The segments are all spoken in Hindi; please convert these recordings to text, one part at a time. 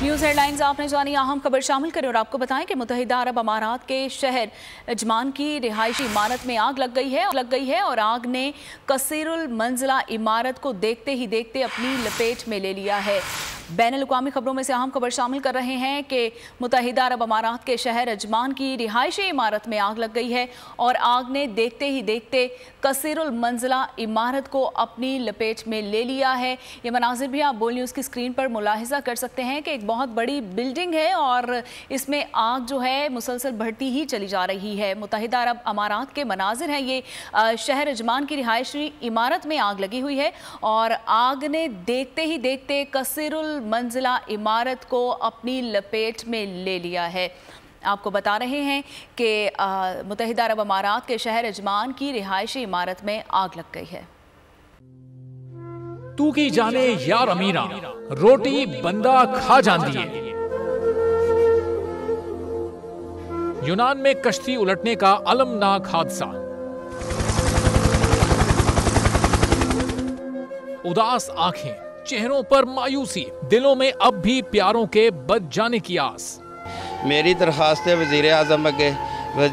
न्यूज़ हेडलाइंस आपने जानी, अहम खबर शामिल करें और आपको बताएं कि मुत्तहिदा अरब अमारात के शहर अजमान की रिहायशी इमारत में आग लग गई है और आग ने कसीरुल मंजिला इमारत को देखते ही देखते अपनी लपेट में ले लिया है। बैनुल-अक़वामी खबरों में से अहम खबर शामिल कर रहे हैं कि मुत्तहिदा अरब अमारात के शहर अजमान की रिहायशी इमारत में आग लग गई है और आग ने देखते ही देखते कसीरुल मंजिला इमारत को अपनी लपेट में ले लिया है। ये मनाजिर भी आप बोल न्यूज़ की स्क्रीन पर मुलाहिजा कर सकते हैं कि एक बहुत बड़ी बिल्डिंग है और इसमें आग जो है मुसलसल बढ़ती ही चली जा रही है। मुत्तहिदा अरब अमारात के मनाजिर हैं ये, शहर अजमान की रिहायशी इमारत में आग लगी हुई है और आग ने देखते ही देखते कसीरुल मंजिला इमारत को अपनी लपेट में ले लिया है। आपको बता रहे हैं कि मुत्तहिदा अरब अमारात के शहर अजमान की रिहायशी इमारत में आग लग गई है। तू की जाने यार अमीरा, रोटी बंदा खा जाती है। यूनान में कश्ती उलटने का अलमनाक हादसा। उदास आंखें, चेहरों पर मायूसी, दिलों में अब भी प्यारों के बच जाने की आस। मेरी दरखास्त है वज़ीर आज़म अगे,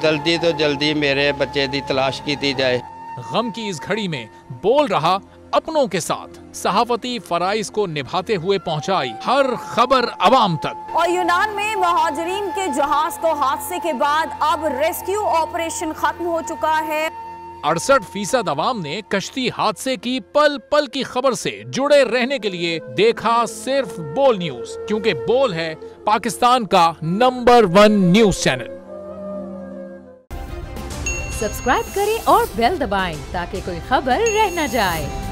जल्दी तो जल्दी मेरे बच्चे की तलाश की जाए। गम की इस घड़ी में बोल रहा अपनों के साथ, सहाफती फराइज को निभाते हुए पहुंचाई हर खबर अवाम तक। और यूनान में मुहाजिरीन के जहाज को हादसे के बाद अब रेस्क्यू ऑपरेशन खत्म हो चुका है। 68% अवाम ने कश्ती हादसे की पल पल की खबर से जुड़े रहने के लिए देखा सिर्फ बोल न्यूज, क्योंकि बोल है पाकिस्तान का नंबर 1 न्यूज चैनल। सब्सक्राइब करें और बेल दबाएं ताकि कोई खबर रह न जाए।